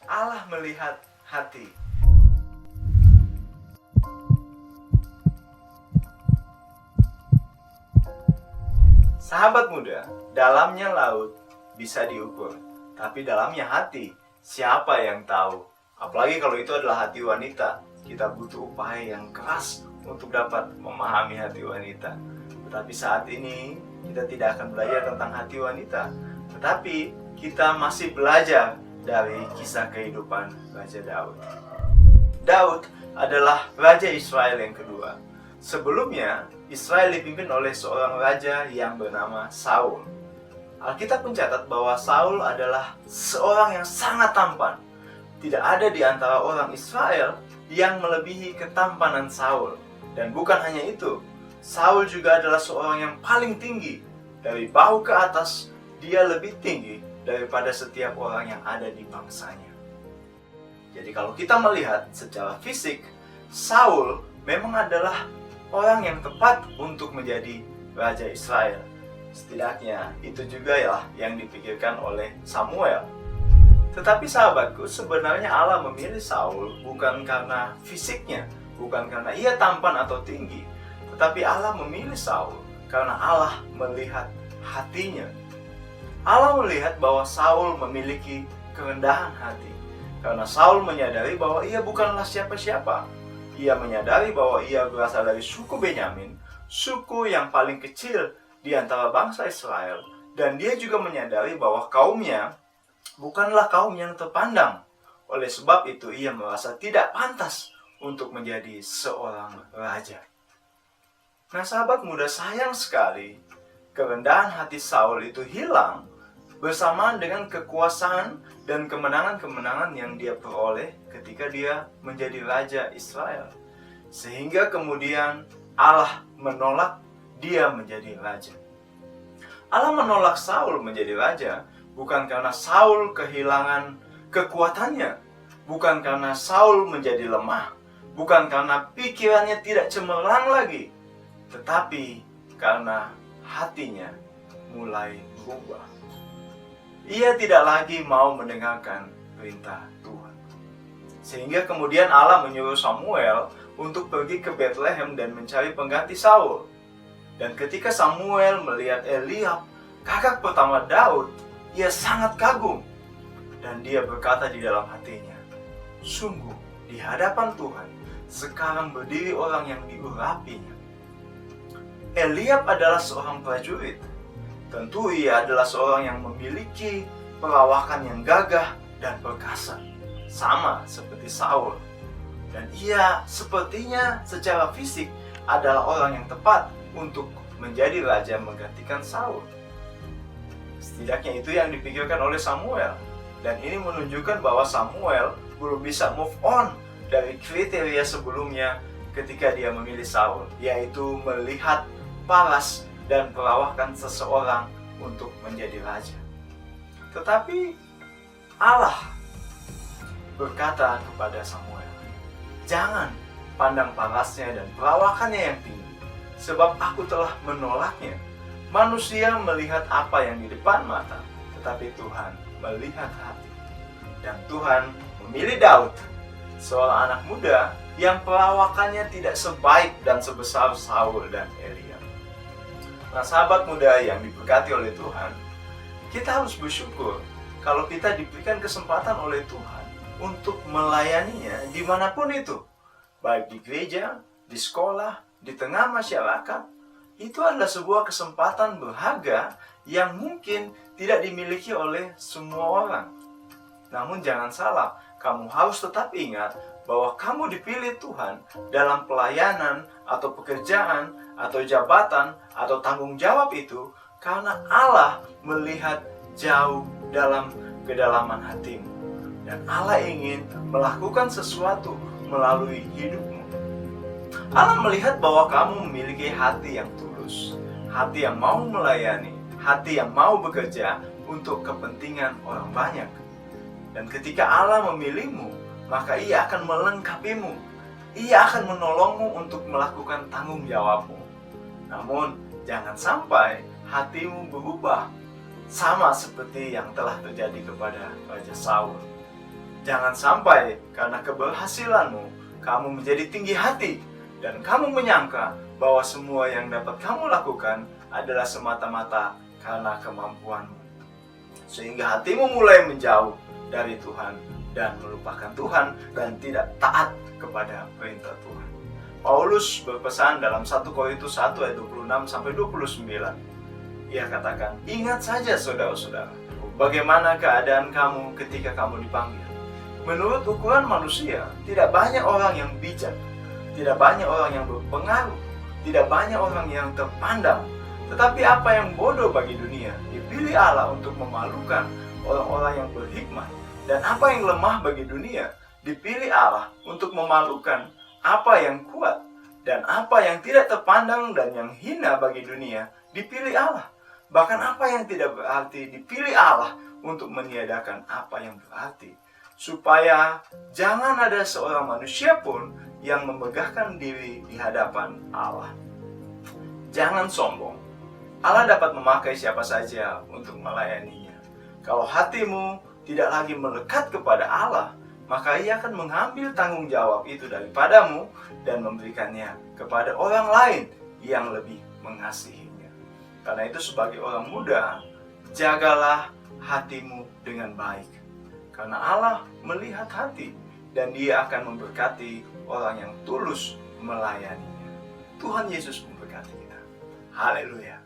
Allah melihat hati. Sahabat muda, dalamnya laut bisa diukur, tapi dalamnya hati, siapa yang tahu? Apalagi kalau itu adalah hati wanita, kita butuh upaya yang keras untuk dapat memahami hati wanita. Tetapi saat ini, kita tidak akan belajar tentang hati wanita, tetapi kita masih belajar dari kisah kehidupan Raja Daud. Daud adalah Raja Israel yang kedua. Sebelumnya, Israel dipimpin oleh seorang raja yang bernama Saul. Alkitab mencatat bahwa Saul adalah seorang yang sangat tampan. Tidak ada di antara orang Israel yang melebihi ketampanan Saul. Dan bukan hanya itu, Saul juga adalah seorang yang paling tinggi. Dari bahu ke atas, dia lebih tinggi daripada setiap orang yang ada di bangsanya. Jadi kalau kita melihat secara fisik, Saul memang adalah orang yang tepat untuk menjadi Raja Israel. Setidaknya itu juga ya yang dipikirkan oleh Samuel. Tetapi sahabatku, sebenarnya Allah memilih Saul bukan karena fisiknya, bukan karena ia tampan atau tinggi, tetapi Allah memilih Saul karena Allah melihat hatinya. Allah melihat bahwa Saul memiliki kerendahan hati, karena Saul menyadari bahwa ia bukanlah siapa-siapa. Ia menyadari bahwa ia berasal dari suku Benyamin, suku yang paling kecil di antara bangsa Israel, dan dia juga menyadari bahwa kaumnya bukanlah kaum yang terpandang. Oleh sebab itu ia merasa tidak pantas untuk menjadi seorang raja. Nah sahabat muda, sayang sekali kerendahan hati Saul itu hilang bersamaan dengan kekuasaan dan kemenangan-kemenangan yang dia peroleh ketika dia menjadi Raja Israel. Sehingga kemudian Allah menolak dia menjadi raja. Allah menolak Saul menjadi raja bukan karena Saul kehilangan kekuatannya, bukan karena Saul menjadi lemah, bukan karena pikirannya tidak cemerlang lagi, tetapi karena hatinya mulai berubah. Ia tidak lagi mau mendengarkan perintah Tuhan. Sehingga kemudian Allah menyuruh Samuel untuk pergi ke Bethlehem dan mencari pengganti Saul. Dan ketika Samuel melihat Eliab, kakak pertama Daud, ia sangat kagum. Dan dia berkata di dalam hatinya, sungguh di hadapan Tuhan sekarang berdiri orang yang diurapinya. Eliab adalah seorang prajurit. Tentu ia adalah seorang yang memiliki perawakan yang gagah dan perkasa, sama seperti Saul. Dan ia sepertinya secara fisik adalah orang yang tepat untuk menjadi raja menggantikan Saul. Setidaknya itu yang dipikirkan oleh Samuel. Dan ini menunjukkan bahwa Samuel belum bisa move on dari kriteria sebelumnya ketika dia memilih Saul, yaitu melihat paras dan perawakan seseorang untuk menjadi raja. Tetapi Allah berkata kepada Samuel, jangan pandang parasnya dan perawakannya yang tinggi, sebab aku telah menolaknya. Manusia melihat apa yang di depan mata, tetapi Tuhan melihat hati. Dan Tuhan memilih Daud, seorang anak muda yang perawakannya tidak sebaik dan sebesar Saul dan Eliab. Nah sahabat muda yang diberkati oleh Tuhan, kita harus bersyukur kalau kita diberikan kesempatan oleh Tuhan untuk melayaninya dimanapun itu. Baik di gereja, di sekolah, di tengah masyarakat. Itu adalah sebuah kesempatan berharga yang mungkin tidak dimiliki oleh semua orang. Namun jangan salah, kamu harus tetap ingat bahwa kamu dipilih Tuhan dalam pelayanan atau pekerjaan atau jabatan atau tanggung jawab itu karena Allah melihat jauh dalam kedalaman hatimu. Dan Allah ingin melakukan sesuatu melalui hidupmu. Allah melihat bahwa kamu memiliki hati yang tulus, hati yang mau melayani, hati yang mau bekerja untuk kepentingan orang banyak. Dan ketika Allah memilihmu, maka Ia akan melengkapimu. Ia akan menolongmu untuk melakukan tanggung jawabmu. Namun, jangan sampai hatimu berubah, sama seperti yang telah terjadi kepada Raja Saul. Jangan sampai karena keberhasilanmu, kamu menjadi tinggi hati dan kamu menyangka bahwa semua yang dapat kamu lakukan adalah semata-mata karena kemampuanmu. Sehingga hatimu mulai menjauh dari Tuhan dan melupakan Tuhan dan tidak taat kepada perintah Tuhan. Paulus berpesan dalam 1 Korintus 1 ayat 26-29. Ia katakan, ingat saja saudara-saudara, bagaimana keadaan kamu ketika kamu dipanggil. Menurut ukuran manusia, tidak banyak orang yang bijak, tidak banyak orang yang berpengaruh, tidak banyak orang yang terpandang. Tetapi apa yang bodoh bagi dunia, dipilih Allah untuk memalukan orang-orang yang berhikmat. Dan apa yang lemah bagi dunia, dipilih Allah untuk memalukan apa yang kuat. Dan apa yang tidak terpandang dan yang hina bagi dunia, dipilih Allah. Bahkan apa yang tidak berarti dipilih Allah untuk meniadakan apa yang berarti. Supaya jangan ada seorang manusia pun yang memegahkan diri di hadapan Allah. Jangan sombong. Allah dapat memakai siapa saja untuk melayaninya. Kalau hatimu tidak lagi melekat kepada Allah, maka Ia akan mengambil tanggung jawab itu daripadamu dan memberikannya kepada orang lain yang lebih mengasihinya. Karena itu sebagai orang muda, jagalah hatimu dengan baik. Karena Allah melihat hati dan Dia akan memberkati orang yang tulus melayaninya. Tuhan Yesus memberkati kita. Haleluya.